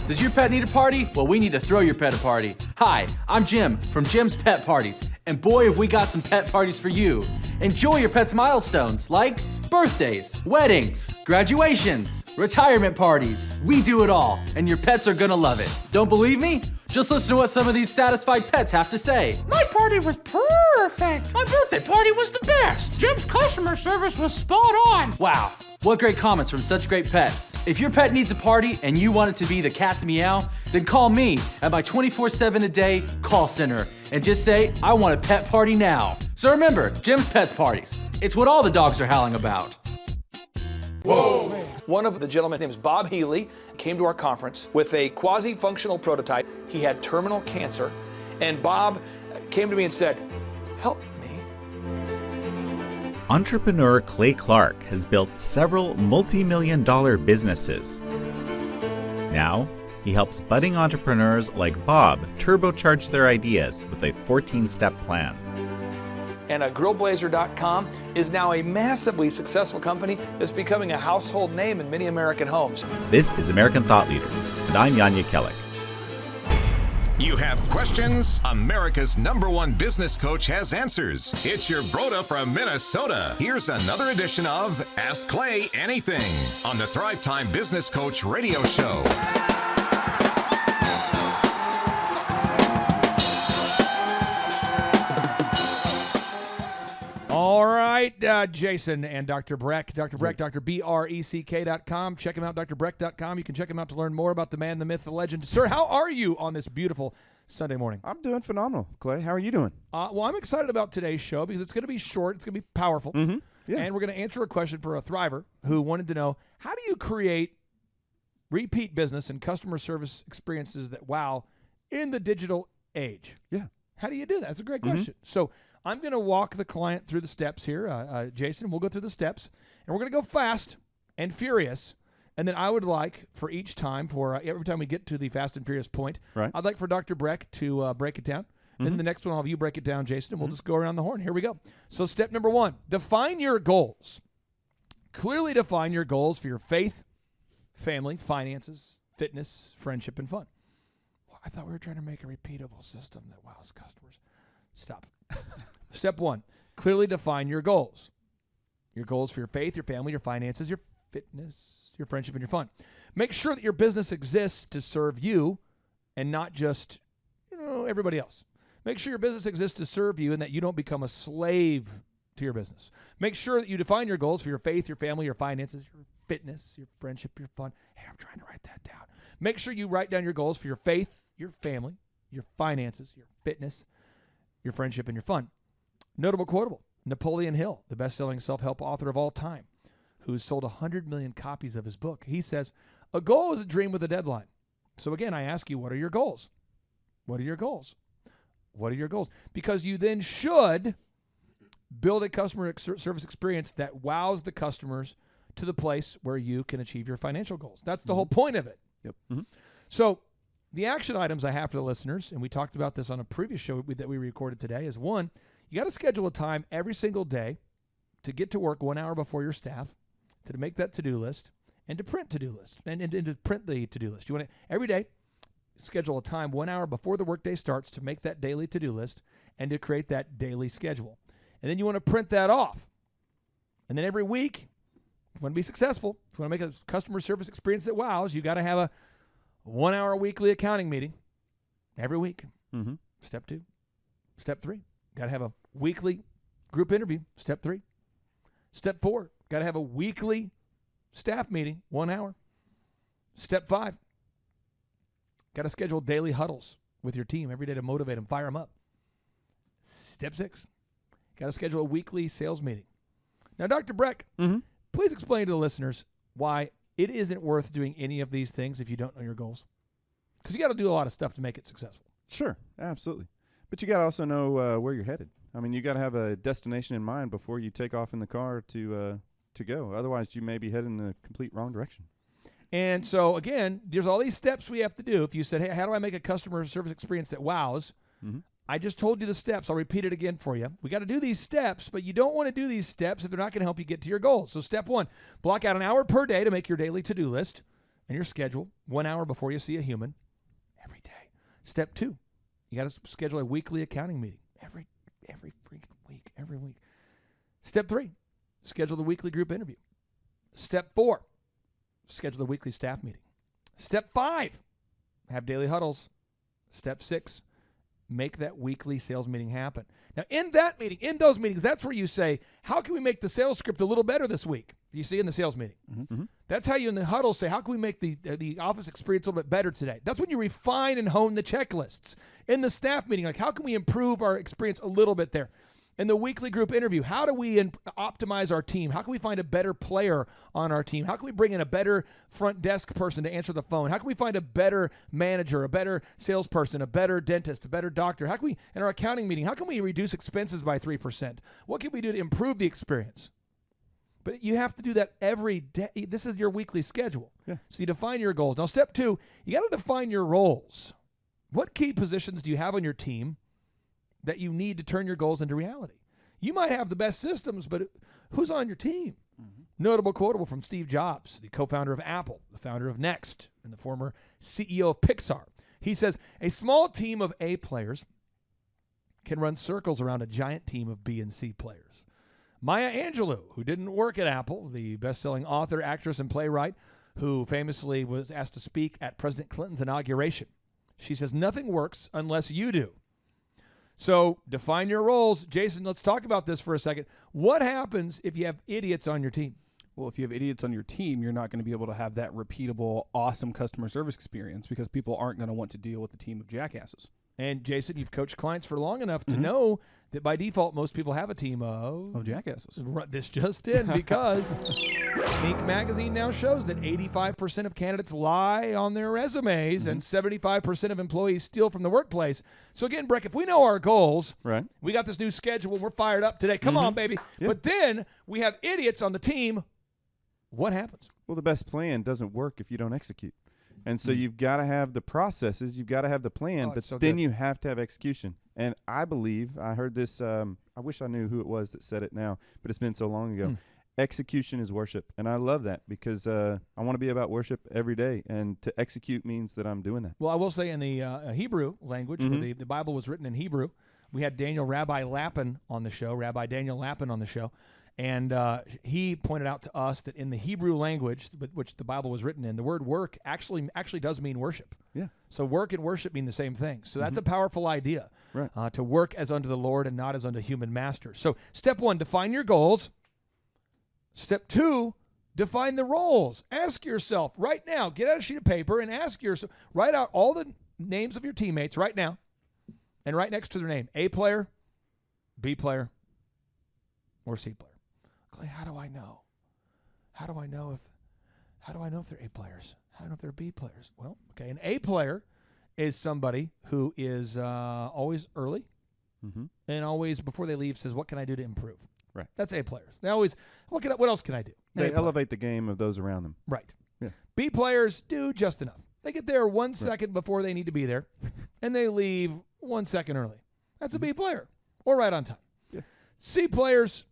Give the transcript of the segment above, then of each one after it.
Does your pet need a party? Well, we need to throw your pet a party. Hi, I'm Jim from Jim's Pet Parties, and boy, have we got some pet parties for you. Enjoy your pet's milestones like birthdays, weddings, graduations, retirement parties. We do it all, and your pets are gonna love it. Don't believe me? Just listen to what some of these satisfied pets have to say. My party was perfect. My birthday party was the best. Jim's customer service was spot on. Wow, what great comments from such great pets. If your pet needs a party and you want it to be the cat's meow, then call me at my 24/7 a day call center and just say, I want a pet party now. So remember, Jim's Pets Parties. It's what all the dogs are howling about. Whoa! One of the gentlemen, his name is Bob Healy, came to our conference with a quasi-functional prototype. He had terminal cancer, and Bob came to me and said, help me. Entrepreneur Clay Clark has built several multi-million-dollar businesses. Now, he helps budding entrepreneurs like Bob turbocharge their ideas with a 14-step plan. And grillblazer.com is now a massively successful company that's becoming a household name in many American homes. This is American Thought Leaders, and I'm Yanya Kellick. You have questions? America's #1 business coach has answers. It's your Broda from Minnesota. Here's another edition of Ask Clay Anything on the Thrivetime Business Coach Radio Show. All right, Jason and Dr. Breck. Dr. Breck, DrBreck.com. Check him out, DrBreck.com. You can check him out to learn more about the man, the myth, the legend. Sir, how are you on this beautiful Sunday morning? I'm doing phenomenal, Clay. How are you doing? Well, I'm excited about today's show because it's going to be short. It's going to be powerful. Yeah. And we're going to answer a question for a thriver who wanted to know, how do you create repeat business and customer service experiences that wow in the digital age? Yeah. How do you do that? That's a great question. So I'm going to walk the client through the steps here. Jason, we'll go through the steps, and we're going to go fast and furious. And then I would like for each time, for every time we get to the fast and furious point, right, I'd like for Dr. Breck to break it down. Then the next one, I'll have you break it down, Jason, and we'll just go around the horn. Here we go. So step number 1, define your goals. Clearly define your goals for your faith, family, finances, fitness, friendship, and fun. Well, I thought we were trying to make a repeatable system that wows customers. Stop. Step 1, clearly define your goals. Your goals for your faith, your family, your finances, your fitness, your friendship, and your fun. Make sure that your business exists to serve you and not just, everybody else. Make sure your business exists to serve you and that you don't become a slave to your business. Make sure that you define your goals for your faith, your family, your finances, your fitness, your friendship, your fun. Hey, I'm trying to write that down. Make sure you write down your goals for your faith, your family, your finances, your fitness, your friendship, and your fun. Notable quotable, Napoleon Hill, the best-selling self-help author of all time, who's sold 100 million copies of his book. He says, a goal is a dream with a deadline. So again, I ask you, what are your goals? What are your goals? What are your goals? Because you then should build a customer service experience that wows the customers to the place where you can achieve your financial goals. That's the whole point of it. Yep. So the action items I have for the listeners, and we talked about this on a previous show that we recorded today, is 1, you got to schedule a time every single day to get to work 1 hour before your staff, to make that to-do list, and to print to-do list, and to print the to-do list. You want to, every day, schedule a time 1 hour before the workday starts to make that daily to-do list and to create that daily schedule. And then you want to print that off. And then every week, if you want to be successful, if you want to make a customer service experience that wows, you got to have a 1 hour weekly accounting meeting every week. Step 2. Step 3, got to have a weekly group interview. Step 3. Step 4, got to have a weekly staff meeting, 1 hour. Step 5, got to schedule daily huddles with your team every day to motivate them, fire them up. Step 6, got to schedule a weekly sales meeting. Now, Dr. Breck, please explain to the listeners why it isn't worth doing any of these things if you don't know your goals. Because you got to do a lot of stuff to make it successful. Sure, absolutely. But you got to also know where you're headed. I mean, you got to have a destination in mind before you take off in the car to go. Otherwise, you may be heading in the complete wrong direction. And so, again, there's all these steps we have to do. If you said, hey, how do I make a customer service experience that wows? I just told you the steps. I'll repeat it again for you. We got to do these steps, but you don't want to do these steps if they're not going to help you get to your goals. So step 1, block out an hour per day to make your daily to-do list. and your schedule 1 hour before you see a human every day. Step 2, you got to schedule a weekly accounting meeting every freaking week, every week. Step 3, schedule the weekly group interview. Step 4, schedule the weekly staff meeting. Step 5, have daily huddles. Step 6, make that weekly sales meeting happen. Now, in those meetings, that's where you say, how can we make the sales script a little better this week? You see in the sales meeting. Mm-hmm. That's how you in the huddle say, how can we make the office experience a little bit better today? That's when you refine and hone the checklists. In the staff meeting, like how can we improve our experience a little bit there? In the weekly group interview, how do we optimize our team? How can we find a better player on our team? How can we bring in a better front desk person to answer the phone? How can we find a better manager, a better salesperson, a better dentist, a better doctor? How can we, in our accounting meeting, how can we reduce expenses by 3%? What can we do to improve the experience? But you have to do that every day. This is your weekly schedule. Yeah. So you define your goals. Now, step 2, you got to define your roles. What key positions do you have on your team that you need to turn your goals into reality? You might have the best systems, but who's on your team? Mm-hmm. Notable quotable from Steve Jobs, the co-founder of Apple, the founder of Next, and the former CEO of Pixar. He says, a small team of A players can run circles around a giant team of B and C players. Maya Angelou, who didn't work at Apple, the best-selling author, actress, and playwright, who famously was asked to speak at President Clinton's inauguration. She says, nothing works unless you do. So define your roles. Jason, let's talk about this for a second. What happens if you have idiots on your team? Well, if you have idiots on your team, you're not going to be able to have that repeatable, awesome customer service experience because people aren't going to want to deal with a team of jackasses. And Jason, you've coached clients for long enough to know that by default, most people have a team of jackasses. This just in, because Inc. magazine now shows that 85% of candidates lie on their resumes and 75% of employees steal from the workplace. So again, Breck, if we know our goals, right? We got this new schedule, we're fired up today. Come on, baby. Yeah. But then we have idiots on the team. What happens? Well, the best plan doesn't work if you don't execute. And so you've got to have the processes, you've got to have the plan, but then you have to have execution. And I believe, I heard this, I wish I knew who it was that said it now, but it's been so long ago. Execution is worship. And I love that because I want to be about worship every day. And to execute means that I'm doing that. Well, I will say in the Hebrew language, where the Bible was written in Hebrew, we had Rabbi Lappin on the show. And he pointed out to us that in the Hebrew language, which the Bible was written in, the word work actually does mean worship. Yeah. So work and worship mean the same thing. So that's a powerful idea, right? To work as unto the Lord and not as unto human masters. So step 1, define your goals. Step 2, define the roles. Ask yourself right now, get out a sheet of paper and ask yourself, write out all the names of your teammates right now and right next to their name, A player, B player, or C player. Clay, how do I know? How do I know if they're A players? How do I know if they're B players? Well, okay, an A player is somebody who is always early and always before they leave says, "What can I do to improve?" Right. That's A players. They always, what else can I do? They elevate the game of those around them. Right. Yeah. B players do just enough. They get there 1 second before they need to be there, and they leave 1 second early. That's a B player, or right on time. Yeah. C players,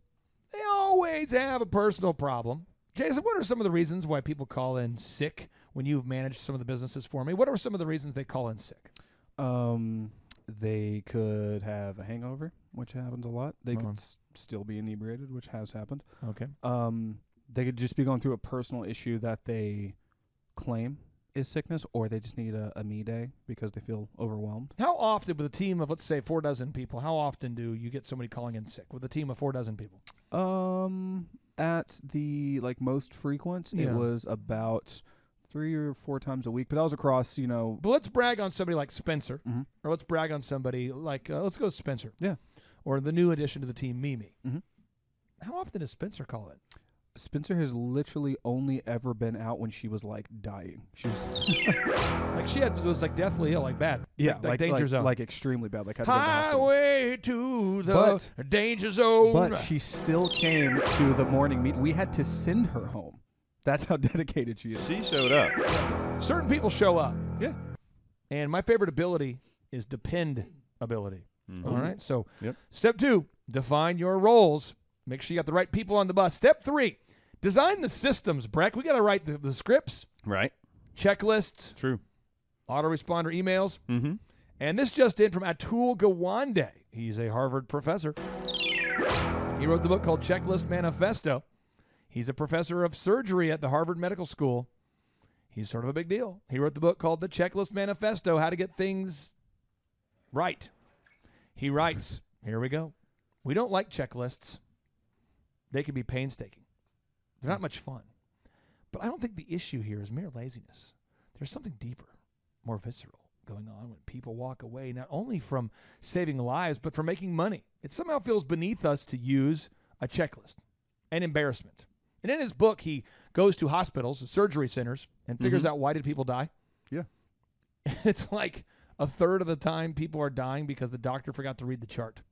they always have a personal problem. Jason, what are some of the reasons why people call in sick when you've managed some of the businesses for me? What are some of the reasons they call in sick? They could have a hangover, which happens a lot. They could still be inebriated, which has happened. Okay. They could just be going through a personal issue that they claim is sickness, or they just need a me day because they feel overwhelmed. How often, with a team of, let's say, 4 dozen people, how often do you get somebody calling in sick with a team of 4 dozen people? At the most frequent, it was about 3 or 4 times a week, but that was across, But let's brag on somebody like Spencer, or let's brag on somebody like, let's go Spencer. Yeah. Or the new addition to the team, Mimi. How often does Spencer call in? Spencer has literally only ever been out when she was dying. She was was deathly ill, bad. Yeah, like danger zone, extremely bad. Had to go to the highway to the danger zone. But she still came to the morning meeting. We had to send her home. That's how dedicated she is. She showed up. Certain people show up. Yeah. And my favorite ability is dependability. All right. So step 2, define your roles. Make sure you got the right people on the bus. Step 3, design the systems, Breck. We got to write the scripts. Right. checklists, True. autoresponder emails. Mm-hmm. And this just in from Atul Gawande. He's a Harvard professor. He wrote the book called Checklist Manifesto. He's a professor of surgery at the Harvard Medical School. He's sort of a big deal. He wrote the book called The Checklist Manifesto, How to Get Things Right. He writes, here we go. We don't like checklists. They can be painstaking. They're not much fun. But I don't think the issue here is mere laziness. There's something deeper, more visceral going on when people walk away, not only from saving lives, but from making money. It somehow feels beneath us to use a checklist. An embarrassment. And in his book, he goes to hospitals, surgery centers, and figures out why did people die. Yeah. It's like a third of the time people are dying because the doctor forgot to read the chart.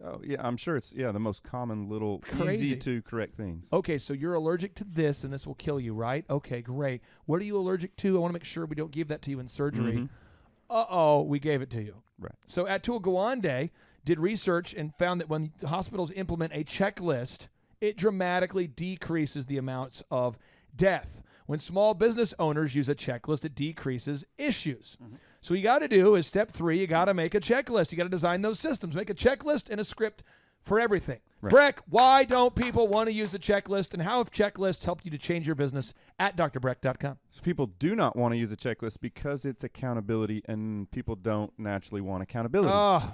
Oh, yeah, I'm sure it's, the most common little Crazy. easy to correct things. Okay, so you're allergic to this, and this will kill you, right? Okay, great. What are you allergic to? I want to make sure we don't give that to you in surgery. Uh-oh, we gave it to you. Right. So Atul Gawande did research and found that when hospitals implement a checklist, it dramatically decreases the amounts of death. When small business owners use a checklist, it decreases issues. So what you got to do is step 3, you got to make a checklist. You got to design those systems. Make a checklist and a script for everything. Right. Breck, why don't people want to use a checklist, and how have checklists helped you to change your business at drbreck.com? So people do not want to use a checklist because it's accountability, and people don't naturally want accountability.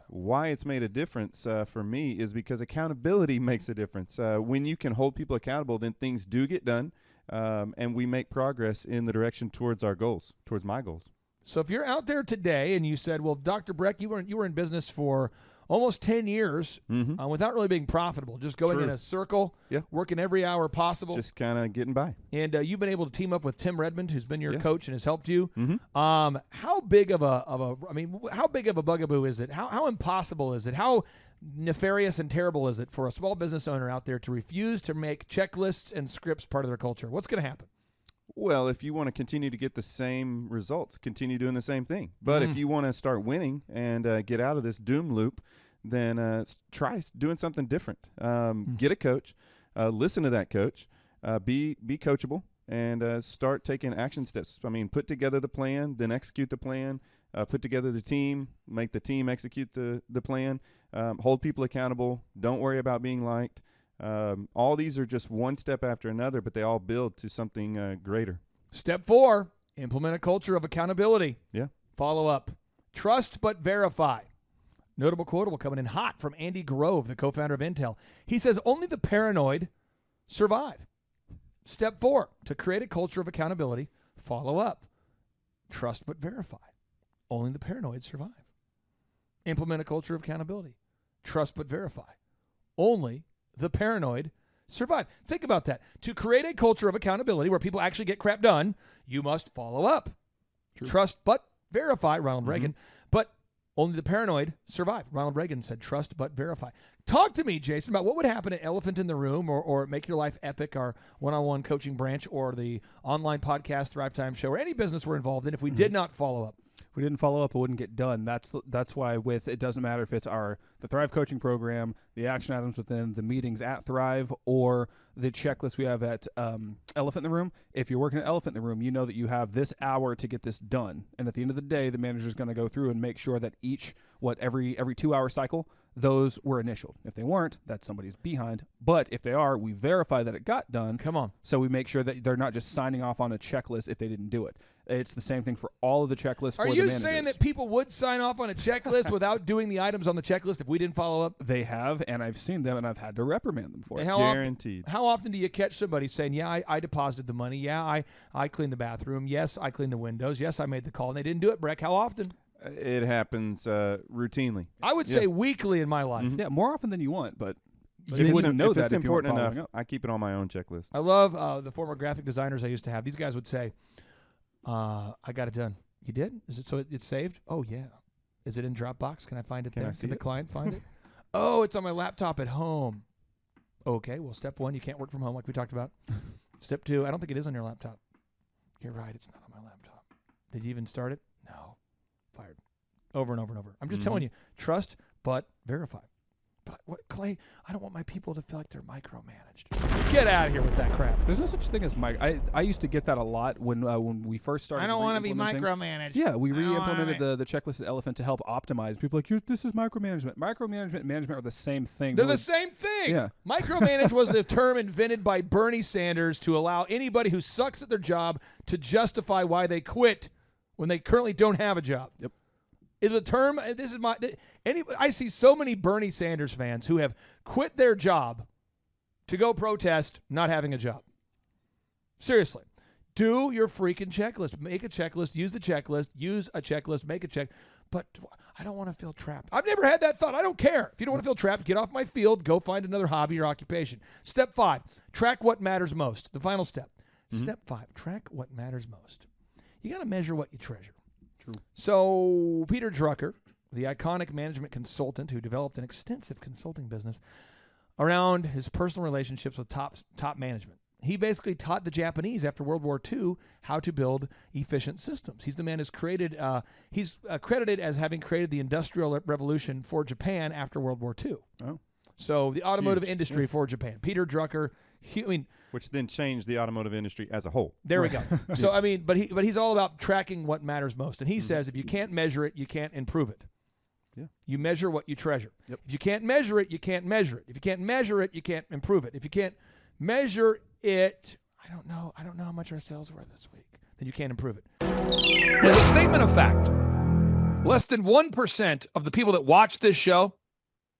Why it's made a difference for me is because accountability makes a difference. When you can hold people accountable, then things do get done, and we make progress in the direction towards our goals, towards my goals. So if you're out there today and you said, well, Dr. Breck, you were in business for almost 10 years without really being profitable, just going in a circle, working every hour possible. Just kind of getting by. And you've been able to team up with Tim Redmond, who's been your coach and has helped you. How big of a bugaboo is it? How impossible is it? How nefarious and terrible is it for a small business owner out there to refuse to make checklists and scripts part of their culture? What's going to happen? Well, if you want to continue to get the same results, continue doing the same thing. But if you want to start winning and get out of this doom loop, then try doing something different. Get a coach, listen to that coach, be coachable, and start taking action steps. I mean, put together the plan, then execute the plan, put together the team, make the team execute the plan, hold people accountable, don't worry about being liked. All these are just one step after another, but they all build to something greater. Step 4, implement a culture of accountability. Yeah. Follow up. Trust but verify. Notable quotable coming in hot from Andy Grove, the co-founder of Intel. He says, only the paranoid survive. Step 4, to create a culture of accountability, follow up. Trust but verify. Only the paranoid survive. Implement a culture of accountability. Trust but verify. Only the paranoid survive. Think about that. To create a culture of accountability where people actually get crap done, you must follow up. True. Trust but verify, Ronald Reagan. But only the paranoid survive. Ronald Reagan said, trust but verify. Talk to me, Jason, about what would happen at Elephant in the Room or Make Your Life Epic, our one-on-one coaching branch, or the online podcast Thrivetime show, or any business we're involved in if we did not follow up. If we didn't follow up, it wouldn't get done. That's why it doesn't matter if it's the Thrive coaching program, the action items within the meetings at Thrive, or the checklist we have at Elephant in the Room. If you're working at Elephant in the Room, you know that you have this hour to get this done. And at the end of the day, the manager is going to go through and make sure that every 2-hour cycle, those were initialed. If they weren't, that's somebody's behind. But if they are, we verify that it got done. Come on. So we make sure that they're not just signing off on a checklist if they didn't do it. It's the same thing for all of the checklists for the managers. Are you saying that people would sign off on a checklist without doing the items on the checklist if we didn't follow up? They have, and I've seen them, and I've had to reprimand them for and it. Guaranteed. How often do you catch somebody saying, yeah, I deposited the money. Yeah, I cleaned the bathroom. Yes, I cleaned the windows. Yes, I made the call. And they didn't do it, Breck. How often? It happens routinely. I would say weekly in my life. Yeah, more often than you want, but you wouldn't know that if it's important enough. Up. I keep it on my own checklist. I love the former graphic designers I used to have. These guys would say, I got it done. You did? Is it so it's saved? Oh, yeah. Is it in Dropbox? Can I find it there? Can the client find it? Oh, it's on my laptop at home. Okay, well, step 1, you can't work from home like we talked about. Step 2, I don't think it is on your laptop. You're right, it's not on my laptop. Did you even start it? No. Fired. Over and over and over. I'm just telling you, trust but verify. But what, Clay? I don't want my people to feel like they're micromanaged. Get out of here with that crap. There's no such thing as I used to get that a lot when we first started. I don't want to be re-implementing. micromanaged. Yeah, we re-implemented the checklist at Elephant to help optimize. People are like, this is micromanagement. Micromanagement and management are the same thing. They're the same thing. Yeah. Micromanage was the term invented by Bernie Sanders to allow anybody who sucks at their job to justify why they quit when they currently don't have a job. Yep. Is a term. This is my. I see so many Bernie Sanders fans who have quit their job to go protest not having a job. Seriously, do your freaking checklist. Make a checklist. Use the checklist. Use a checklist. Make a check. But I don't want to feel trapped. I've never had that thought. I don't care. If you don't want to feel trapped, get off my field. Go find another hobby or occupation. Step 5, track what matters most. The final step. Step 5, track what matters most. You got to measure what you treasure. True. So Peter Drucker, the iconic management consultant who developed an extensive consulting business around his personal relationships with top management. He basically taught the Japanese after World War II how to build efficient systems. He's the man who's created. He's credited as having created the Industrial Revolution for Japan after World War II. Oh. So the automotive industry for Japan. Peter Drucker. Which then changed the automotive industry as a whole. There we go. So but he's all about tracking what matters most. And he says if you can't measure it, you can't improve it. Yeah. You measure what you treasure. Yep. If you can't measure it, you can't measure it. If you can't measure it, you can't improve it. If you can't measure it, I don't know how much our sales were this week. Then you can't improve it. There's a statement of fact. Less than 1% of the people that watch this show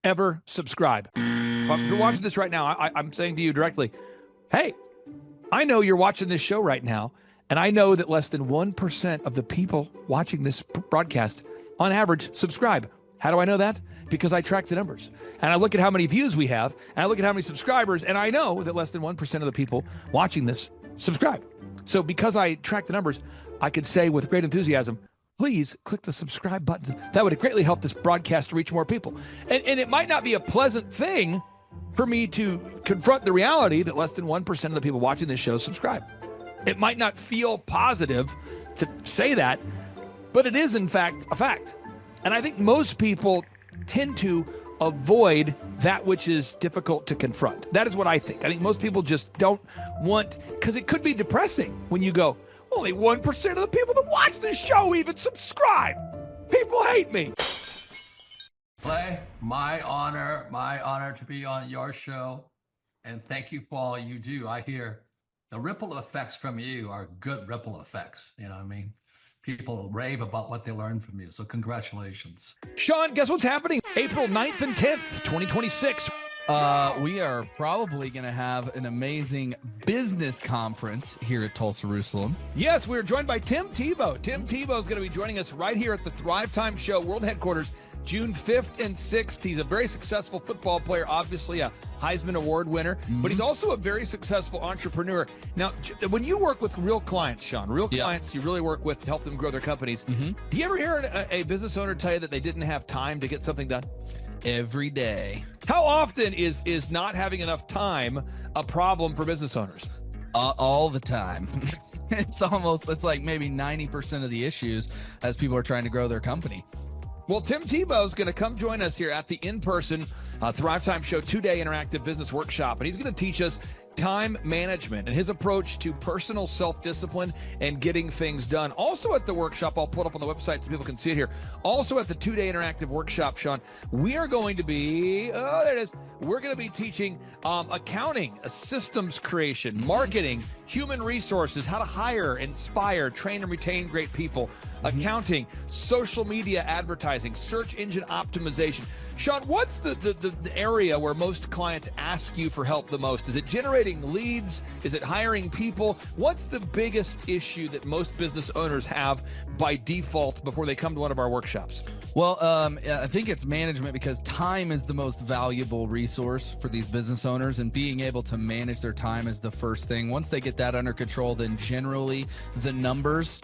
ever subscribe. If you're watching this right now, I'm saying to you directly, hey, I know you're watching this show right now, and I know that less than 1% of the people watching this broadcast, on average, subscribe. How do I know that? Because I track the numbers. And I look at how many views we have, and I look at how many subscribers, and I know that less than 1% of the people watching this subscribe. So because I track the numbers, I could say with great enthusiasm, please click the subscribe button. That would greatly help this broadcast reach more people. And it might not be a pleasant thing for me to confront the reality that less than 1% of the people watching this show subscribe. It might not feel positive to say that, but it is in fact a fact. And I think most people tend to avoid that which is difficult to confront. That is what I think. I think most people just don't want, because it could be depressing when you go, only 1% of the people that watch this show even subscribe. People hate me. Clay, my honor to be on your show. And thank you for all you do. I hear the ripple effects from you are good ripple effects. You know what I mean? People rave about what they learned from you. So congratulations. Sean, guess what's happening? April 9th and 10th, 2026. We are probably going to have an amazing business conference here at Tulsa, Jerusalem. Yes, we're joined by Tim Tebow. Tim Tebow is going to be joining us right here at the Thrivetime Show World Headquarters, June 5th and 6th. He's a very successful football player, obviously a Heisman Award winner, but he's also a very successful entrepreneur. Now, when you work with real clients, Sean, clients you really work with to help them grow their companies, do you ever hear a business owner tell you that they didn't have time to get something done? Every day. How often is not having enough time a problem for business owners? All the time. It's like maybe 90% of the issues as people are trying to grow their company. Well, Tim Tebow is going to come join us here at the in-person Thrivetime Show 2-day interactive business workshop, and he's going to teach us time management and his approach to personal self-discipline and getting things done. Also at the workshop, I'll put up on the website so people can see it here. Also at the 2-day interactive workshop, Sean, we are going to be, there it is. We're going to be teaching accounting, systems creation, marketing, human resources, how to hire, inspire, train, and retain great people, accounting, social media advertising, search engine optimization. Sean, what's the area where most clients ask you for help the most? Is it generating leads? Is it hiring people? What's the biggest issue that most business owners have by default before they come to one of our workshops? Well, I think it's management, because time is the most valuable resource for these business owners, and being able to manage their time is the first thing. Once they get that under control, then generally the numbers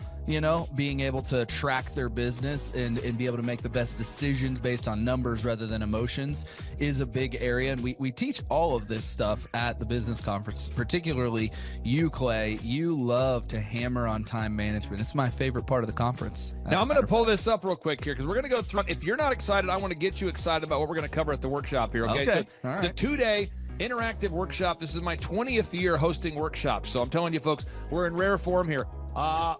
being able to track their business and be able to make the best decisions based on numbers rather than emotions is a big area. And we teach all of this stuff at the business conference, particularly you, Clay. You love to hammer on time management. It's my favorite part of the conference. Now, I'm going to pull this up real quick here because we're going to go through. If you're not excited, I want to get you excited about what we're going to cover at the workshop here, okay? Okay. The, All right. the 2-day interactive workshop. This is my 20th year hosting workshops. So I'm telling you, folks, we're in rare form here.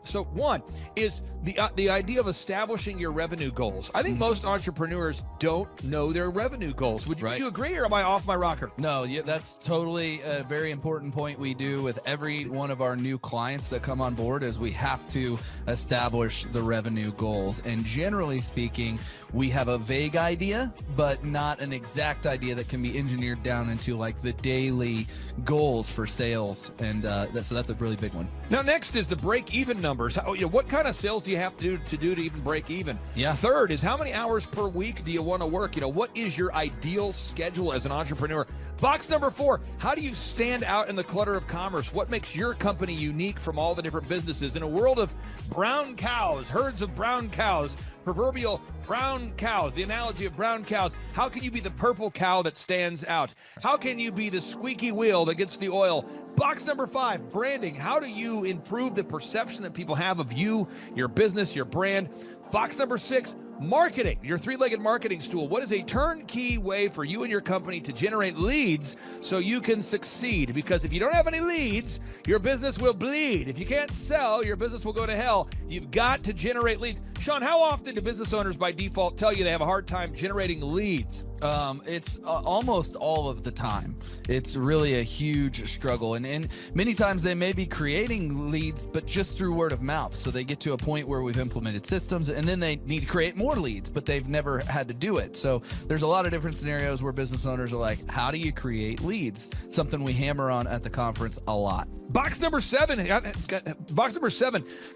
So one is the idea of establishing your revenue goals. I think most entrepreneurs don't know their revenue goals. Would you agree, or am I off my rocker? No, that's totally a very important point we do with every one of our new clients that come on board is we have to establish the revenue goals. And generally speaking, we have a vague idea, but not an exact idea that can be engineered down into like the daily goals for sales. And so that's a really big one. Now, next is the break-even numbers. What kind of sales do you have to do to even break even? Yeah. Third is how many hours per week do you want to work? What is your ideal schedule as an entrepreneur? Box number 4, how do you stand out in the clutter of commerce? What makes your company unique from all the different businesses? In a world of brown cows, herds of brown cows, proverbial brown cows, the analogy of brown cows, how can you be the purple cow that stands out? How can you be the squeaky wheel that gets the oil? Box number 5, branding. How do you improve the perception that people have of you, your business, your brand? Box number 6, marketing, your three-legged marketing stool. What is a turnkey way for you and your company to generate leads so you can succeed? Because if you don't have any leads, your business will bleed. If you can't sell, your business will go to hell. You've got to generate leads. Sean, how often do business owners by default tell you they have a hard time generating leads? It's almost all of the time. It's really a huge struggle. And many times they may be creating leads, but just through word of mouth. So they get to a point where we've implemented systems and then they need to create more leads, but they've never had to do it. So there's a lot of different scenarios where business owners are like, how do you create leads? Something we hammer on at the conference a lot. Box number 7,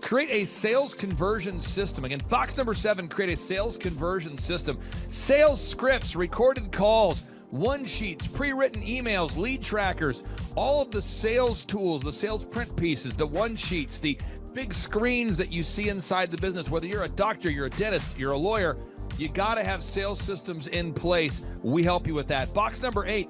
create a sales conversion system. Again, box number 7, create a sales conversion system. Sales scripts, recorded calls, one-sheets, pre-written emails, lead trackers, all of the sales tools, the sales print pieces, the one-sheets, the big screens that you see inside the business. Whether you're a doctor, you're a dentist, you're a lawyer, you got to have sales systems in place. We help you with that. Box number 8,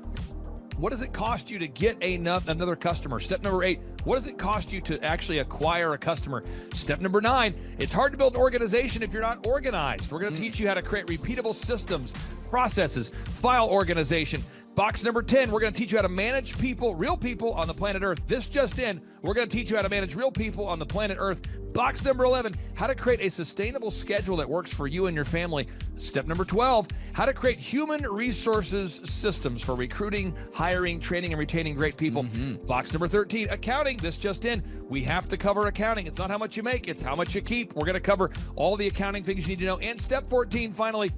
what does it cost you to get another customer? Step number 8, what does it cost you to actually acquire a customer? Step number 9, it's hard to build an organization if you're not organized. We're going to teach you how to create repeatable systems, processes, file organization. Box number 10, we're going to teach you how to manage people, real people on the planet Earth. This just in, we're going to teach you how to manage real people on the planet Earth. Box number 11, how to create a sustainable schedule that works for you and your family. Step number 12, how to create human resources systems for recruiting, hiring, training, and retaining great people. Box number 13, accounting. This just in, we have to cover accounting. It's not how much you make, it's how much you keep. We're going to cover all the accounting things you need to know. And step 14, finally,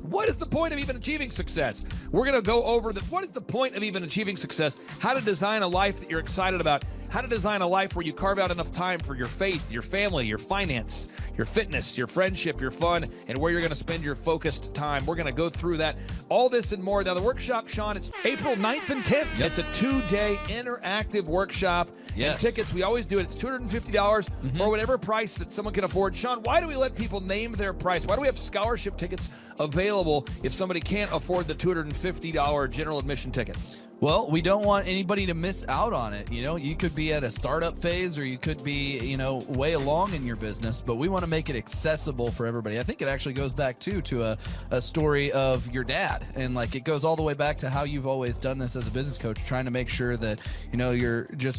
what is the point of even achieving success? We're going to go over what is the point of even achieving success, how to design a life that you're excited about, how to design a life where you carve out enough time for your faith, your family, your finance, your fitness, your friendship, your fun, and where you're going to spend your focused time. We're going to go through that, all this and more. Now, the workshop, Sean, it's April 9th and 10th. It's a 2-day interactive workshop. Yes. And tickets, we always do it. It's $250 or whatever price that someone can afford. Sean, why do we let people name their price? Why do we have scholarship tickets available if somebody can't afford the $250 general admission ticket? Well, we don't want anybody to miss out on it. You could be at a startup phase or you could be, way along in your business, but we want to make it accessible for everybody. I think it actually goes back to a story of your dad. And it goes all the way back to how you've always done this as a business coach, trying to make sure that,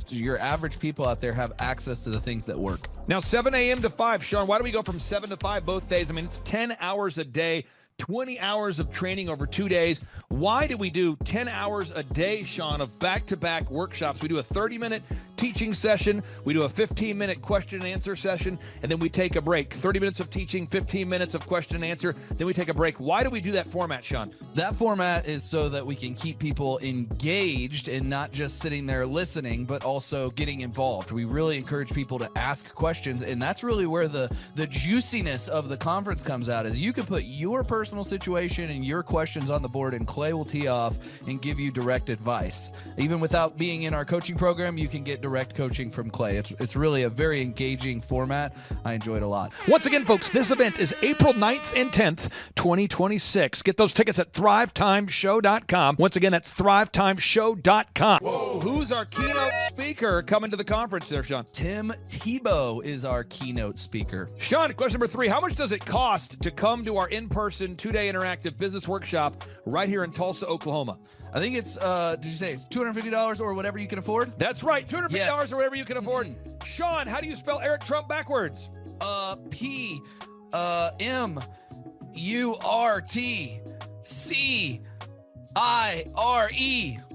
your average people out there have access to the things that work. Now, 7 a.m. to 5, Sean, why do we go from 7 to 5 both days? I mean, it's 10 hours a day. 20 hours of training over 2 days. Why do we do 10 hours a day, Sean, of back-to-back workshops? We do a 30-minute teaching session, we do a 15-minute question and answer session, and then we take a break. 30 minutes of teaching, 15 minutes of question and answer, then we take a break. Why do we do that format, Sean? That format is so that we can keep people engaged and not just sitting there listening, but also getting involved. We really encourage people to ask questions, and that's really where the juiciness of the conference comes out, is you can put your personal situation and your questions on the board, and Clay will tee off and give you direct advice. Even without being in our coaching program, you can get direct coaching from Clay. It's really a very engaging format. I enjoy it a lot. Once again, folks, this event is April 9th and 10th, 2026. Get those tickets at thrivetimeshow.com. Once again, that's thrivetimeshow.com. Whoa. Who's our keynote speaker coming to the conference there, Sean? Tim Tebow is our keynote speaker. Sean, question number 3. How much does it cost to come to our in-person 2-day interactive business workshop right here in Tulsa, Oklahoma? I think it's, did you say it's $250 or whatever you can afford? That's right, $250 Yes. or whatever you can afford. Sean, how do you spell Eric Trump backwards? P-M-U-R-T-C-I-R-E.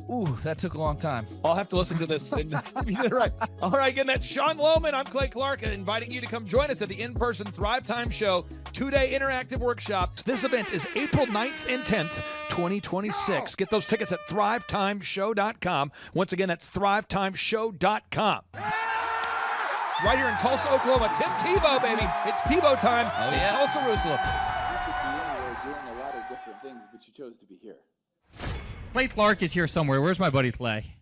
Ooh, that took a long time. I'll have to listen to this. And you did it right. All right, again, that's Sean Lohman. I'm Clay Clark, inviting you to come join us at the in-person Thrivetime Show 2-day interactive workshop. This event is April 9th and 10th, 2026. Get those tickets at thrivetimeshow.com. Once again, that's thrivetimeshow.com. Right here in Tulsa, Oklahoma. Tim Tebow, baby. It's Tebow time. Oh, yeah. In Tulsa, Jerusalem. Doing a lot of different things, but you chose to be here. Clay Clark is here somewhere. Where's my buddy Clay?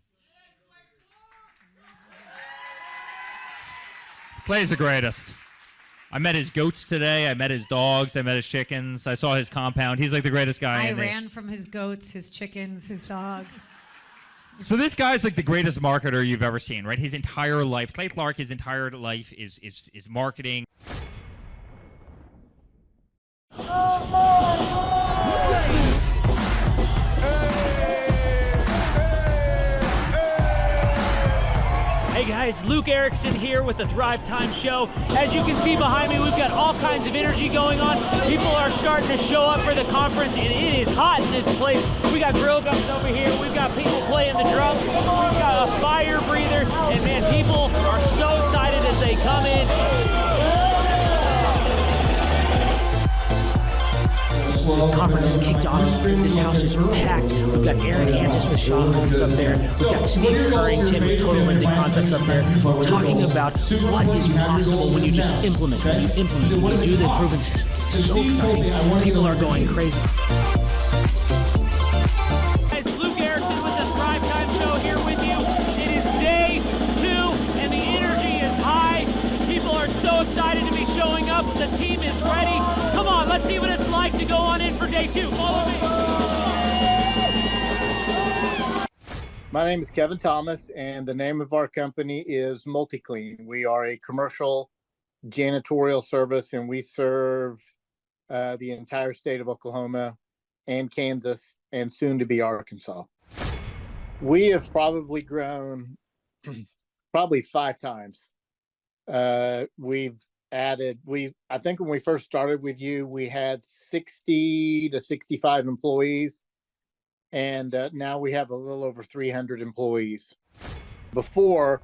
Clay's the greatest. I met his goats today. I met his dogs. I met his chickens. I saw his compound. He's like the greatest guy. I ran from his goats, his chickens, his dogs. So this guy's like the greatest marketer you've ever seen, right? His entire life, Clay Clark, his entire life is marketing. Hey guys, Luke Erickson here with the Thrivetime Show. As you can see behind me, we've got all kinds of energy going on. People are starting to show up for the conference, and it is hot in this place. We got grill guns over here. We've got people playing the drums. We've got a fire breather, and man, people are so excited as they come in. The conference is kicked off. This house is packed. We've got Aaron Hansis with Sean Holmes up there. We've got Steve Currington with Total Ending Concepts up there talking about what is possible when you just implement, when you do the proven system. It's so exciting. People are going crazy. Guys, Luke Erickson with the Thrivetime Show here with you. It is day 2, and the energy is high. People are so excited to be showing up. The team is ready. Come on, let's see what it's like to go on in for day 2. Follow me. My name is Kevin Thomas, and the name of our company is MultiClean. We are a commercial janitorial service, and we serve the entire state of Oklahoma and Kansas, and soon to be Arkansas. We have probably grown probably 5 times. We've added, I think when we first started with you, we had 60 to 65 employees, and now we have a little over 300 employees. Before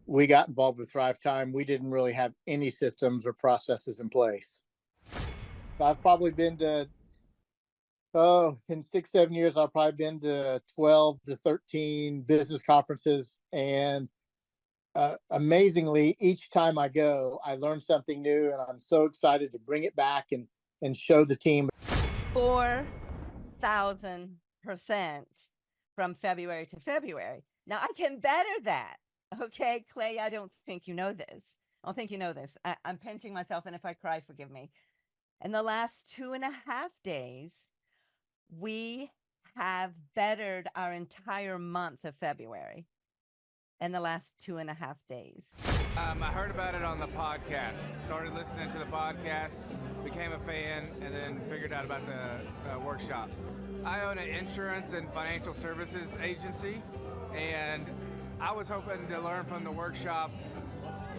we got involved with Thrivetime, we didn't really have any systems or processes in place. So I've probably been to, in 6-7 years, I've probably been to 12 to 13 business conferences, and amazingly, each time I go, I learn something new, and I'm so excited to bring it back and show the team. 4,000% from February to February. Now I can better that. Okay, Clay, I don't think you know this. I don't think you know this. I'm pinching myself, and if I cry, forgive me. In the last 2.5 days, we have bettered our entire month of February. In the last 2.5 days. I heard about it on the podcast. Started listening to the podcast, became a fan, and then figured out about the workshop. I own an insurance and financial services agency, and I was hoping to learn from the workshop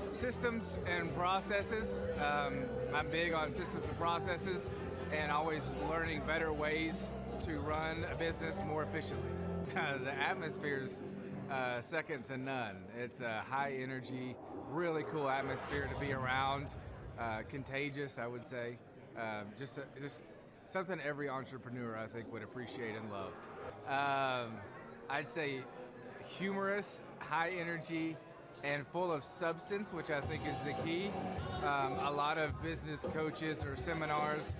systems and processes. I'm big on systems and processes, and always learning better ways to run a business more efficiently. The atmosphere's second to none. It's a high energy, really cool atmosphere to be around. Contagious, I would say. Just something every entrepreneur, I think, would appreciate and love. I'd say humorous, high energy, and full of substance, which I think is the key. A lot of business coaches or seminars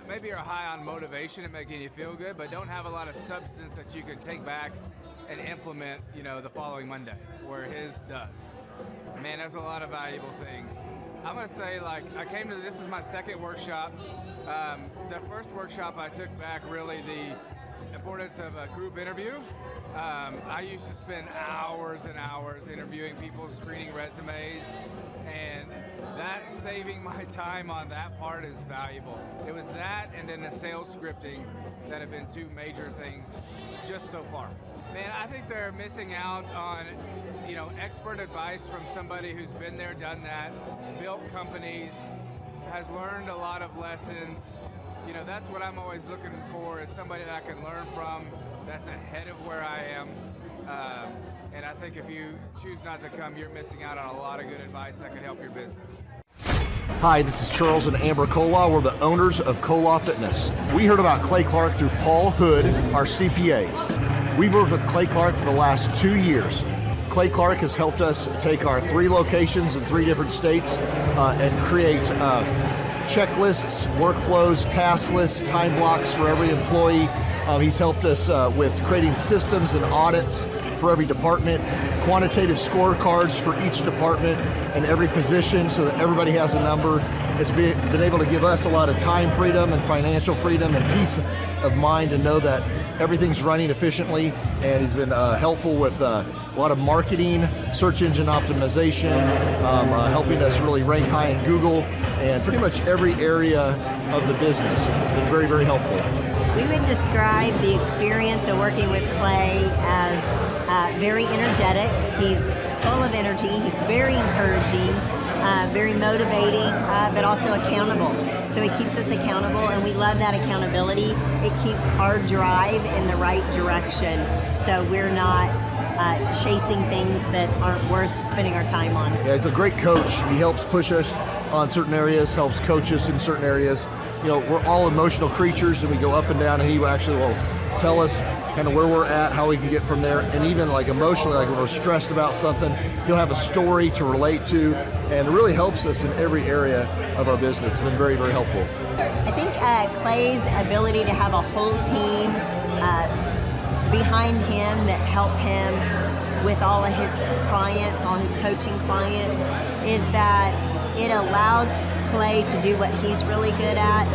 maybe are high on motivation and making you feel good, but don't have a lot of substance that you can take back and implement, the following Monday, where his does. Man, there's a lot of valuable things. I'm gonna say, this is my second workshop. The first workshop I took back really the importance of a group interview. I used to spend hours and hours interviewing people, screening resumes, and that saving my time on that part is valuable. It was that and then the sales scripting that have been two major things just so far. Man, I think they're missing out on, expert advice from somebody who's been there, done that, built companies, has learned a lot of lessons. That's what I'm always looking for, is somebody that I can learn from that's ahead of where I am. And I think if you choose not to come, you're missing out on a lot of good advice that can help your business. Hi, this is Charles and Amber Kolaw. We're the owners of Kolaw Fitness. We heard about Clay Clark through Paul Hood, our CPA. We've worked with Clay Clark for the last 2 years. Clay Clark has helped us take our 3 locations in 3 different states and create checklists, workflows, task lists, time blocks for every employee. He's helped us with creating systems and audits for every department, quantitative scorecards for each department and every position so that everybody has a number. It's been able to give us a lot of time freedom and financial freedom and peace of mind to know that everything's running efficiently, and he's been helpful with a lot of marketing, search engine optimization, helping us really rank high in Google, and pretty much every area of the business. It's been very, very helpful. We would describe the experience of working with Clay as very energetic. He's full of energy. He's very encouraging, very motivating, but also accountable. So he keeps us accountable, and we love that accountability. It keeps our drive in the right direction, so we're not chasing things that aren't worth spending our time on. Yeah, he's a great coach. He helps push us on certain areas, helps coach us in certain areas. We're all emotional creatures, and we go up and down, and he actually will tell us kind of where we're at, how we can get from there, and even emotionally, when we're stressed about something, he'll have a story to relate to, and it really helps us in every area of our business. It's been very, very helpful. I think Clay's ability to have a whole team behind him that help him with all of his clients, all his coaching clients, is that it allows Clay to do what he's really good at,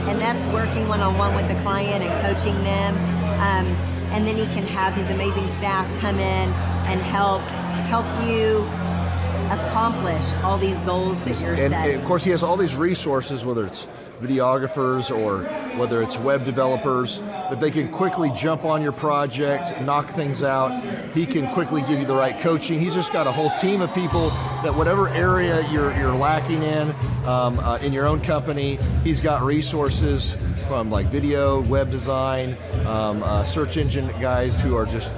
and that's working one-on-one with the client and coaching them. And then he can have his amazing staff come in and help you accomplish all these goals that you're setting. And of course, he has all these resources, whether it's videographers or whether it's web developers, that they can quickly jump on your project, knock things out. He can quickly give you the right coaching. He's just got a whole team of people that whatever area you're lacking in your own company, he's got resources from video, web design, search engine guys who are just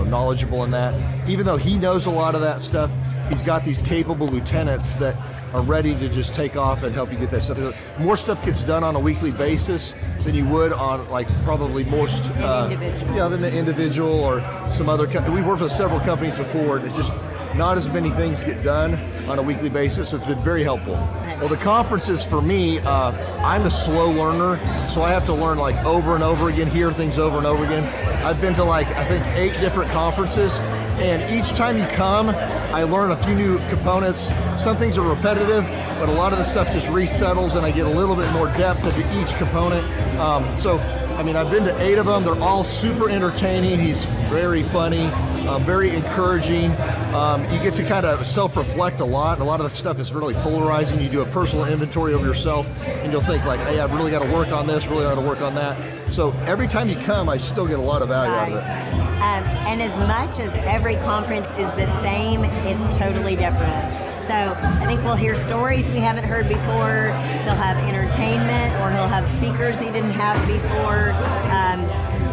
knowledgeable in that. Even though he knows a lot of that stuff, he's got these capable lieutenants that are ready to just take off and help you get that stuff. More stuff gets done on a weekly basis than you would on probably most than the individual or some other company. We've worked with several companies before, and it's just not as many things get done on a weekly basis, so it's been very helpful. Well, the conferences for me, I'm a slow learner, so I have to learn over and over again, hear things over and over again. I've been to I think 8 different conferences, and each time you come, I learn a few new components. Some things are repetitive, but a lot of the stuff just resettles, and I get a little bit more depth into each component. I've been to 8 of them. They're all super entertaining. He's very funny, very encouraging. You get to kind of self-reflect a lot. A lot of the stuff is really polarizing. You do a personal inventory of yourself, and you'll think hey, I've really got to work on this, really got to work on that. So every time you come, I still get a lot of value out of it. And as much as every conference is the same, it's totally different. So I think we'll hear stories we haven't heard before. They'll have entertainment, or he'll have speakers he didn't have before.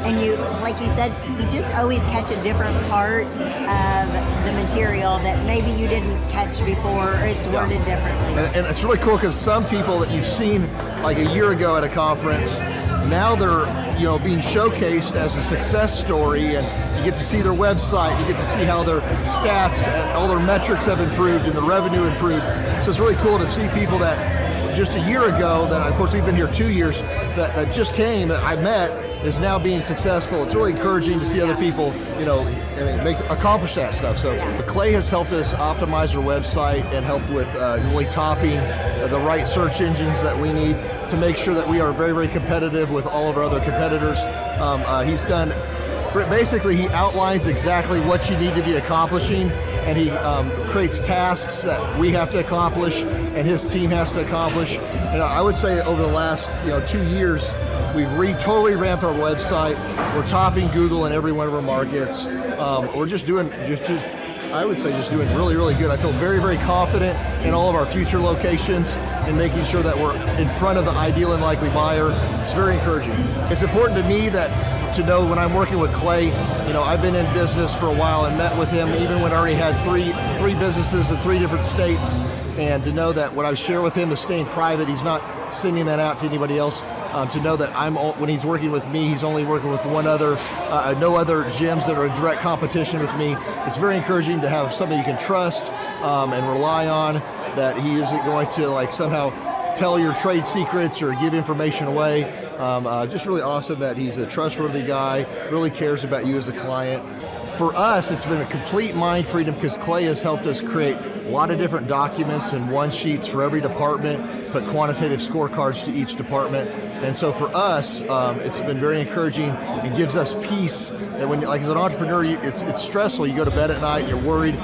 And you, like you said, you just always catch a different part of the material that maybe you didn't catch before, or it's worded differently. And it's really cool because some people that you've seen a year ago at a conference, now they're being showcased as a success story, and you get to see their website, you get to see how their stats, all their metrics have improved and the revenue improved. So it's really cool to see people that just a year ago, that of course we've been here 2 years, that just came, that I met, is now being successful. It's really encouraging to see other people, accomplish that stuff. So Clay has helped us optimize our website and helped with really topping the right search engines that we need to make sure that we are very, very competitive with all of our other competitors. He's done, basically he outlines exactly what you need to be accomplishing, and he creates tasks that we have to accomplish and his team has to accomplish. And I would say over the last 2 years, we've totally ramped our website. We're topping Google in every one of our markets. We're just doing doing really, really good. I feel very, very confident in all of our future locations and making sure that we're in front of the ideal and likely buyer. It's very encouraging. It's important to me to know when I'm working with Clay, I've been in business for a while and met with him even when I already had three businesses in 3 different states, and to know that what I share with him is staying private. He's not sending that out to anybody else. To know that when he's working with me, he's only working with no other gyms that are in direct competition with me. It's very encouraging to have somebody you can trust and rely on, that he isn't going to somehow tell your trade secrets or give information away. Just really awesome that he's a trustworthy guy, really cares about you as a client. For us, it's been a complete mind freedom because Clay has helped us create a lot of different documents and one-sheets for every department, put quantitative scorecards to each department. And so for us, it's been very encouraging and gives us peace that when, as an entrepreneur, it's stressful. You go to bed at night and you're worried,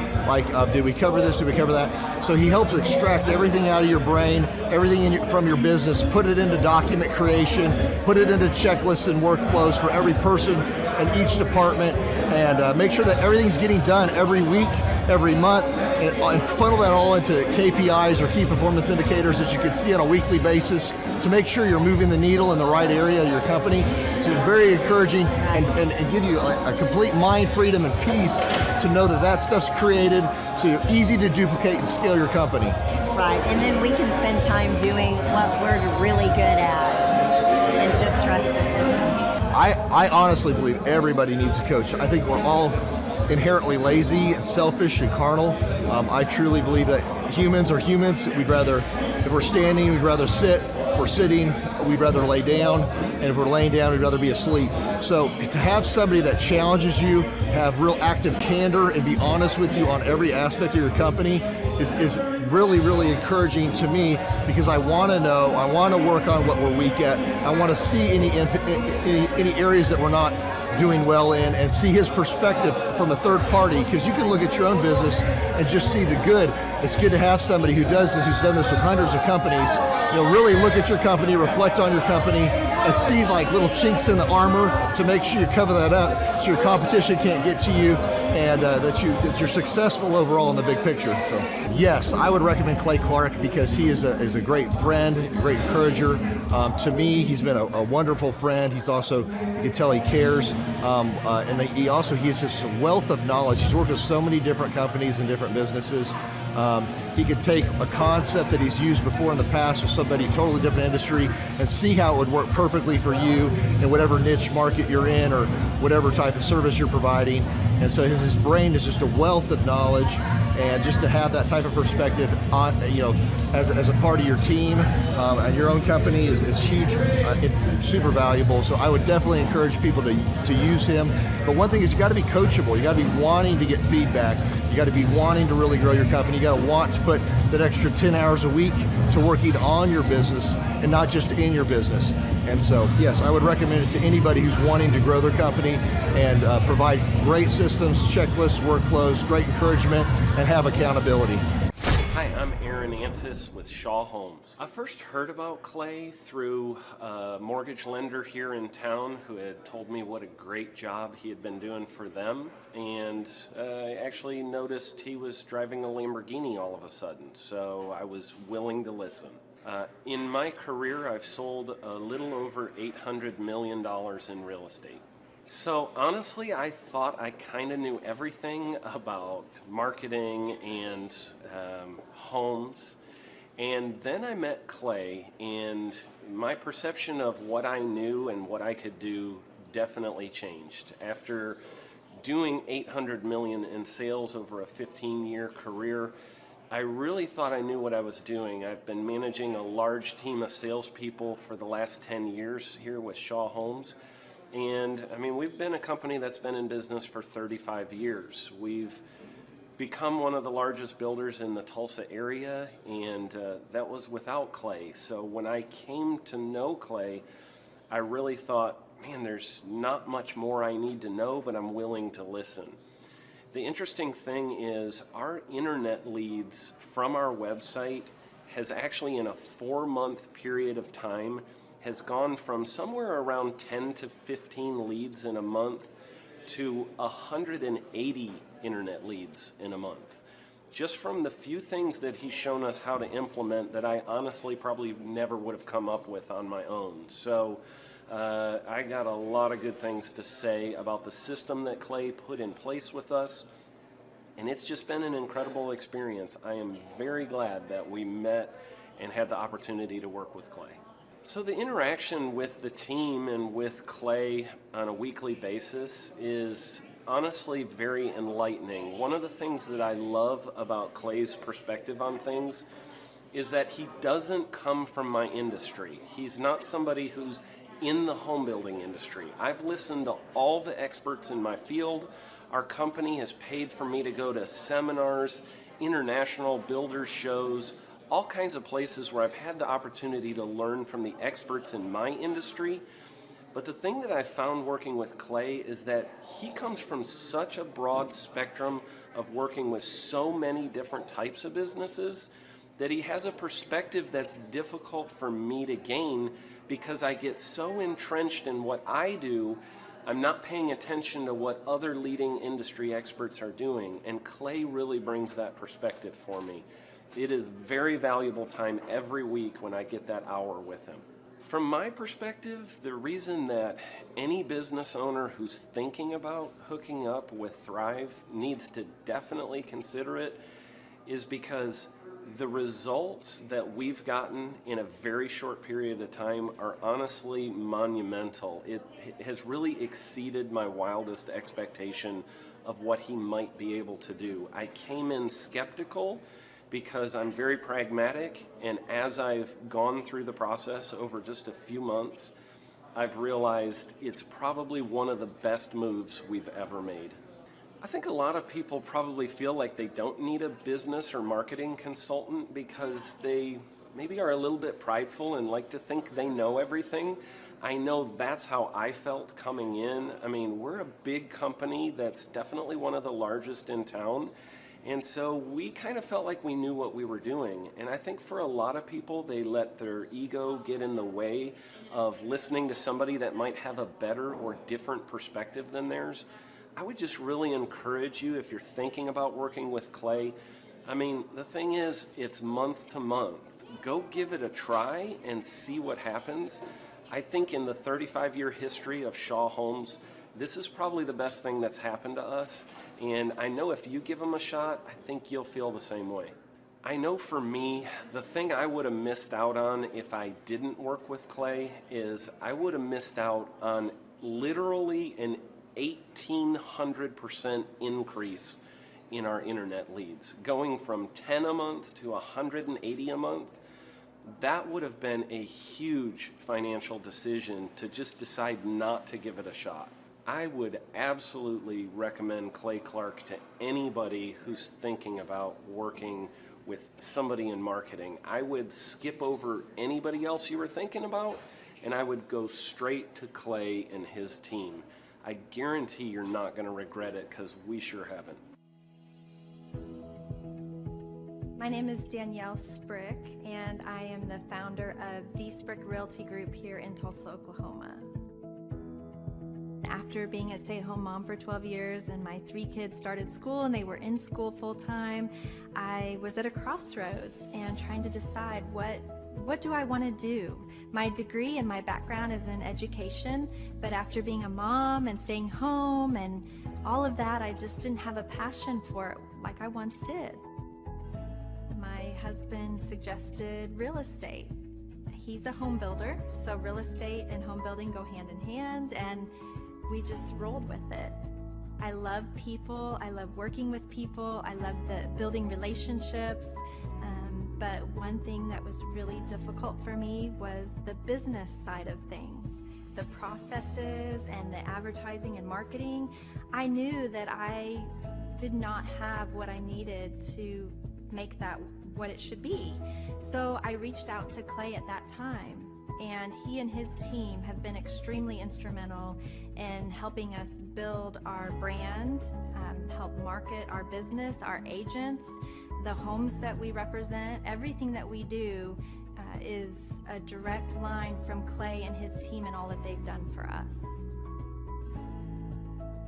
did we cover this, did we cover that? So he helps extract everything out of your brain, everything from your business, put it into document creation, put it into checklists and workflows for every person in each department, and make sure that everything's getting done every week, every month, and funnel that all into KPIs or key performance indicators that you can see on a weekly basis to make sure you're moving the needle in the right area of your company. So it's very encouraging and give you a complete mind freedom and peace to know that stuff's created so you're easy to duplicate and scale your company. Right, and then we can spend time doing what we're really good at and just trust the system. I honestly believe everybody needs a coach. I think we're all inherently lazy and selfish and carnal. I truly believe that humans are humans. If we're standing, we'd rather sit. If we're sitting, we'd rather lay down. And if we're laying down, we'd rather be asleep. So to have somebody that challenges you, have real active candor, and be honest with you on every aspect of your company is really, really encouraging to me, because I want to know, I want to work on what we're weak at. I want to see any areas that we're not doing well in, and see his perspective from a third party, because you can look at your own business and just see the good. It's good to have somebody who's done this with hundreds of companies, really look at your company, reflect on your company, and see little chinks in the armor to make sure you cover that up so your competition can't get to you, and that you're successful overall in the big picture. So yes, I would recommend Clay Clark because he is a great friend, a great encourager. To me, he's been a wonderful friend. He's also, you can tell he cares, and he has this wealth of knowledge. He's worked with so many different companies and different businesses. He could take a concept that he's used before in the past with somebody totally different industry and see how it would work perfectly for you in whatever niche market you're in or whatever type of service you're providing. And so his brain is just a wealth of knowledge, and just to have that type of perspective on, as a part of your team and your own company is huge, super valuable. So I would definitely encourage people to use him. But one thing is, you got to be coachable. You got to be wanting to get feedback. You got to be wanting to really grow your company. You got to want to put that extra 10 hours a week to working on your business and not just in your business. And so, yes, I would recommend it to anybody who's wanting to grow their company and provide great systems, checklists, workflows, great encouragement, and have accountability. Hi, I'm Aaron Antis with Shaw Homes. I first heard about Clay through a mortgage lender here in town who had told me what a great job he had been doing for them, and I actually noticed he was driving a Lamborghini all of a sudden, so I was willing to listen. In my career, I've sold a little over $800 million in real estate. So honestly, I thought I kind of knew everything about marketing and homes. And then I met Clay, and my perception of what I knew and what I could do definitely changed. After doing $800 million in sales over a 15-year career, I really thought I knew what I was doing. I've been managing a large team of salespeople for the last 10 years here with Shaw Homes. And I mean, we've been a company that's been in business for 35 years. We've become one of the largest builders in the Tulsa area, and that was without Clay. So when I came to know Clay, I really thought, man, there's not much more I need to know, but I'm willing to listen. The interesting thing is our internet leads from our website has actually, in a 4-month period of time, has gone from somewhere around 10 to 15 leads in a month to 180 internet leads in a month. Just from the few things that he's shown us how to implement that I honestly probably never would have come up with on my own. So I got a lot of good things to say about the system that Clay put in place with us. And it's just been an incredible experience. I am very glad that we met and had the opportunity to work with Clay. So the interaction with the team and with Clay on a weekly basis is honestly very enlightening. One of the things that I love about Clay's perspective on things is that he doesn't come from my industry. He's not somebody who's in the home building industry. I've listened to all the experts in my field. Our company has paid for me to go to seminars, international builder shows, all kinds of places where I've had the opportunity to learn from the experts in my industry. But the thing that I found working with Clay is that he comes from such a broad spectrum of working with so many different types of businesses that he has a perspective that's difficult for me to gain because I get so entrenched in what I do, I'm not paying attention to what other leading industry experts are doing. And Clay really brings that perspective for me. It is very valuable time every week when I get that hour with him. From my perspective, the reason that any business owner who's thinking about hooking up with Thrive needs to definitely consider it is because the results that we've gotten in a very short period of time are honestly monumental. It has really exceeded my wildest expectation of what he might be able to do. I came in skeptical because I'm very pragmatic, and as I've gone through the process over just a few months, I've realized it's probably one of the best moves we've ever made. I think a lot of people probably feel like they don't need a business or marketing consultant because they maybe are a little bit prideful and like to think they know everything. I know that's how I felt coming in. I mean, we're a big company that's definitely one of the largest in town. And so we kind of felt like we knew what we were doing. And I think for a lot of people, they let their ego get in the way of listening to somebody that might have a better or different perspective than theirs. I would just really encourage you, if you're thinking about working with Clay, I mean, the thing is, it's month to month. Go give it a try and see what happens. I think in the 35-year history of Shaw Homes, this is probably the best thing that's happened to us. And I know if you give them a shot, I think you'll feel the same way. I know for me, the thing I would have missed out on if I didn't work with Clay is I would have missed out on literally an 1,800% increase in our internet leads. Going from 10 a month to 180 a month, that would have been a huge financial decision to just decide not to give it a shot. I would absolutely recommend Clay Clark to anybody who's thinking about working with somebody in marketing. I would skip over anybody else you were thinking about, and I would go straight to Clay and his team. I guarantee you're not going to regret it because we sure haven't. My name is Danielle Sprick, and I am the founder of D Sprick Realty Group here in Tulsa, Oklahoma. After being a stay-at-home mom for 12 years and my 3 kids started school and they were in school full-time, I was at a crossroads and trying to decide what do I want to do? My degree and my background is in education, but after being a mom and staying home and all of that, I just didn't have a passion for it like I once did. My husband suggested real estate. He's a home builder, so real estate and home building go hand in hand, and we just rolled with it. I love people, I love working with people, I love the building relationships, but one thing that was really difficult for me was the business side of things. the processes and the advertising and marketing, I knew that I did not have what I needed to make that what it should be. So I reached out to Clay at that time, and he and his team have been extremely instrumental in helping us build our brand, help market our business, our agents, the homes that we represent. Everything that we do is a direct line from Clay and his team and all that they've done for us.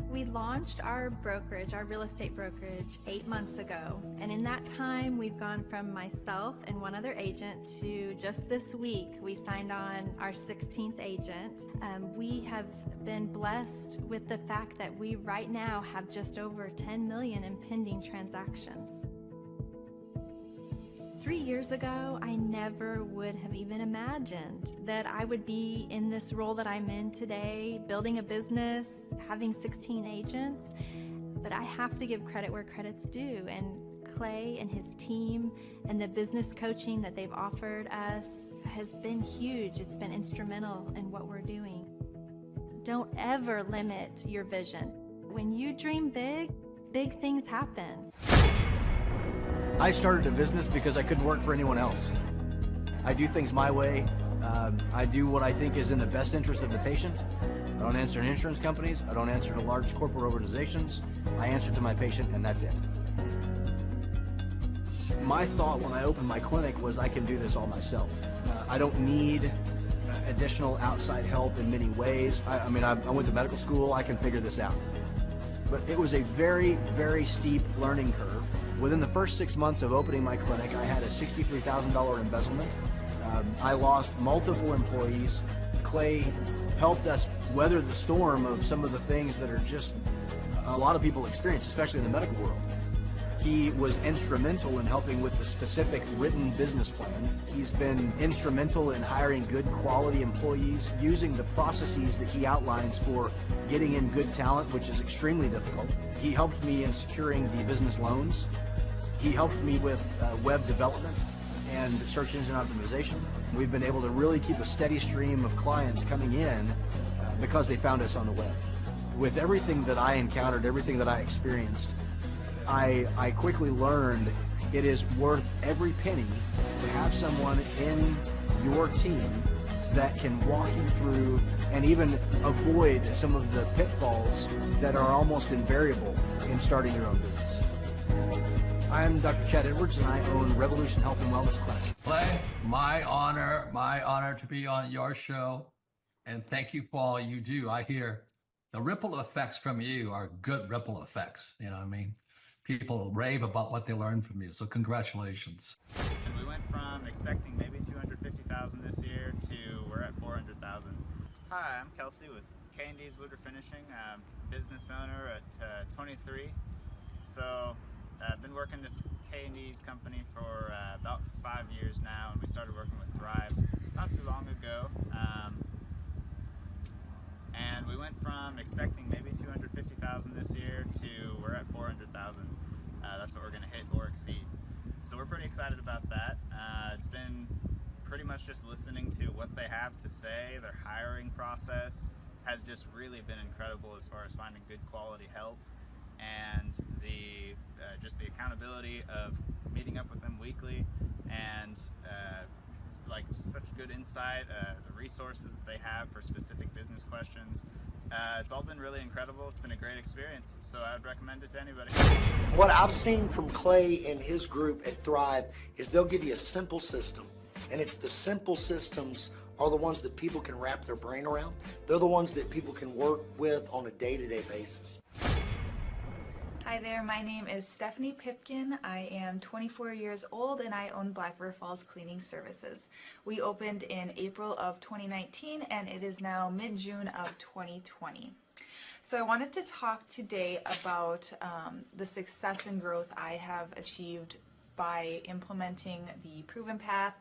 We launched our brokerage, our real estate brokerage, 8 months ago. And in that time, we've gone from myself and one other agent to just this week, we signed on our 16th agent. We have been blessed with the fact that we right now have just over 10 million in pending transactions. 3 years ago, I never would have even imagined that I would be in this role that I'm in today, building a business, having 16 agents. But I have to give credit where credit's due. And Clay and his team and the business coaching that they've offered us has been huge. It's been instrumental in what we're doing. Don't ever limit your vision. When you dream big, big things happen. I started a business because I couldn't work for anyone else. I do things my way. I do what I think is in the best interest of the patient. I don't answer to insurance companies. I don't answer to large corporate organizations. I answer to my patient, and that's it. My thought when I opened my clinic was I can do this all myself. I don't need additional outside help in many ways. I went to medical school. I can figure this out. But it was a very, very steep learning curve. Within the first 6 months of opening my clinic, I had a $63,000 embezzlement. I lost multiple employees. Clay helped us weather the storm of some of the things that are just a lot of people experience, especially in the medical world. He was instrumental in helping with the specific written business plan. He's been instrumental in hiring good quality employees, using the processes that he outlines for getting in good talent, which is extremely difficult. He helped me in securing the business loans. He helped me with web development and search engine optimization. We've been able to really keep a steady stream of clients coming in because they found us on the web. With everything that I encountered, everything that I experienced, I quickly learned it is worth every penny to have someone in your team that can walk you through and even avoid some of the pitfalls that are almost invariable in starting your own business. I'm Dr. Chad Edwards, and I own Revolution Health and Wellness Clinic. Clay, my honor to be on your show, and thank you for all you do. I hear the ripple effects from you are good ripple effects, you know what I mean? People rave about what they learned from you, so congratulations. And we went from expecting maybe 250,000 this year to we're at 400,000. Hi, I'm Kelsey with K&D's Woodruff Finishing, business owner at 23. So I've been working this K&D's company for about 5 years now, and we started working with Thrive not too long ago. And we went from expecting maybe 250,000 this year to we're at 400,000. That's what we're going to hit or exceed. So we're pretty excited about that. It's been pretty much just listening to what they have to say. Their hiring process has just really been incredible as far as finding good quality help, and the just the accountability of meeting up with them weekly, and like such good insight, the resources that they have for specific business questions. It's all been really incredible. It's been a great experience, so I would recommend it to anybody. What I've seen from Clay and his group at Thrive is they'll give you a simple system, and it's the simple systems are the ones that people can wrap their brain around. They're the ones that people can work with on a day-to-day basis. Hi there, my name is Stephanie Pipkin. I am 24 years old and I own Black River Falls Cleaning Services. We opened in April of 2019 and it is now mid-June of 2020. So I wanted to talk today about the success and growth I have achieved by implementing the Proven Path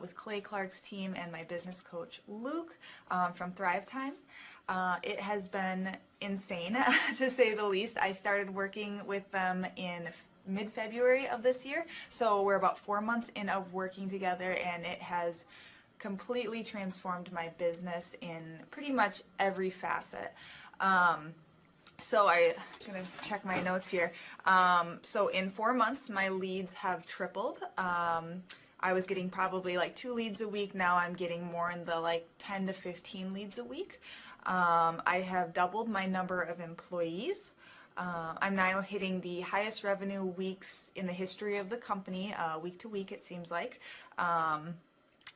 with Clay Clark's team and my business coach Luke from Thrivetime. It has been insane to say the least. I started working with them in mid-February of this year, so we're about 4 months in of working together, and it has completely transformed my business in pretty much every facet. So I'm gonna check my notes here. So in 4 months, my leads have tripled. I was getting probably like 2 leads a week. Now I'm getting more in the like 10 to 15 leads a week. I have doubled my number of employees. I'm now hitting the highest revenue weeks in the history of the company, week to week, it seems like.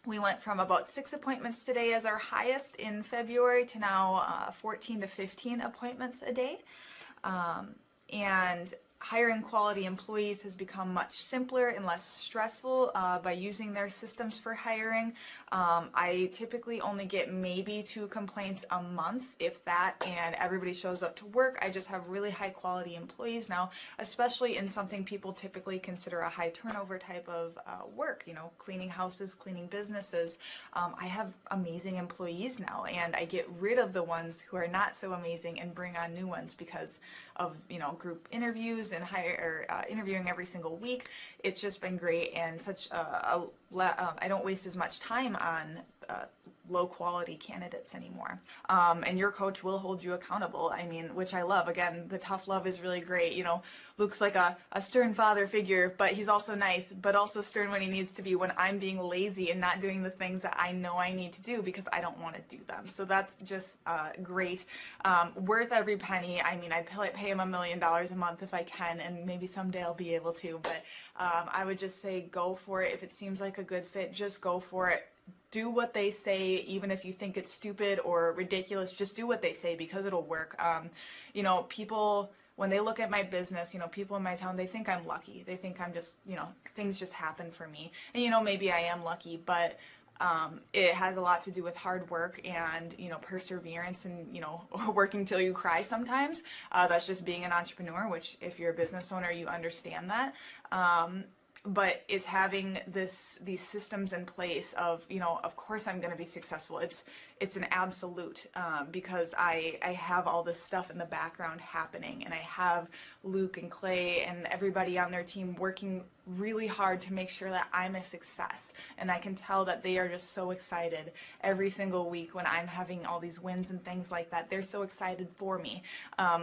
We went from about 6 appointments today as our highest in February to now 14 to 15 appointments a day. And hiring quality employees has become much simpler and less stressful by using their systems for hiring. I typically only get maybe 2 complaints a month, if that, and everybody shows up to work. I just have really high quality employees now, especially in something people typically consider a high turnover type of work, you know, cleaning houses, cleaning businesses. I have amazing employees now, and I get rid of the ones who are not so amazing and bring on new ones because of, you know, group interviews and interviewing every single week. It's just been great, and such I don't waste as much time on low quality candidates anymore. And your coach will hold you accountable. I mean, which I love. Again, the tough love is really great. You know, Luke's like a stern father figure, but he's also nice, but also stern when he needs to be, when I'm being lazy and not doing the things that I know I need to do because I don't want to do them. So that's just great. Worth every penny. I mean, I'd pay him $1 million a month if I can, and maybe someday I'll be able to, but I would just say go for it. If it seems like a good fit, just go for it. Do what they say, even if you think it's stupid or ridiculous. Just do what they say because it'll work. You know, people, when they look at my business, you know, people in my town, they think I'm lucky. They think I'm just, you know, things just happen for me. And, you know, maybe I am lucky, but it has a lot to do with hard work and, you know, perseverance and, you know, working till you cry sometimes. That's just being an entrepreneur, which if you're a business owner, you understand that. But it's having these systems in place of, you know, of course I'm going to be successful. It's an absolute because I have all this stuff in the background happening, and I have Luke and Clay and everybody on their team working really hard to make sure that I'm a success. And I can tell that they are just so excited every single week when I'm having all these wins and things like that. They're so excited for me.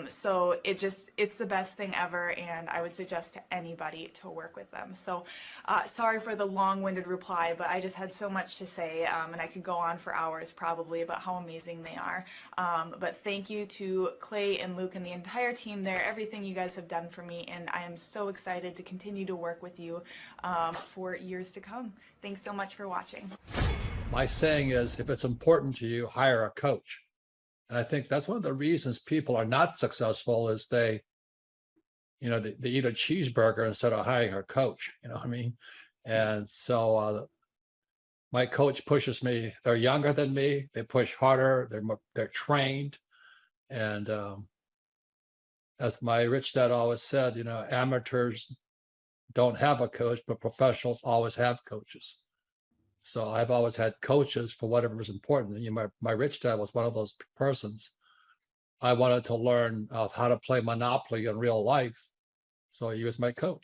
So it's the best thing ever, and I would suggest to anybody to work with them. So sorry for the long-winded reply, but I just had so much to say, and I could go on for hours probably about how amazing they are. But thank you to Clay and Luke and the entire team there, everything you guys have done for me, and I am so excited to continue to work with you for years to come. Thanks so much for watching. My saying is, if it's important to you, hire a coach. And I think that's one of the reasons people are not successful is they eat a cheeseburger instead of hiring a coach, you know what I mean? And so my coach pushes me. They're younger than me. They push harder. They're trained. And as my rich dad always said, you know, amateurs don't have a coach, but professionals always have coaches. So I've always had coaches for whatever was important. You know, my rich dad was one of those persons. I wanted to learn how to play Monopoly in real life. So he was my coach.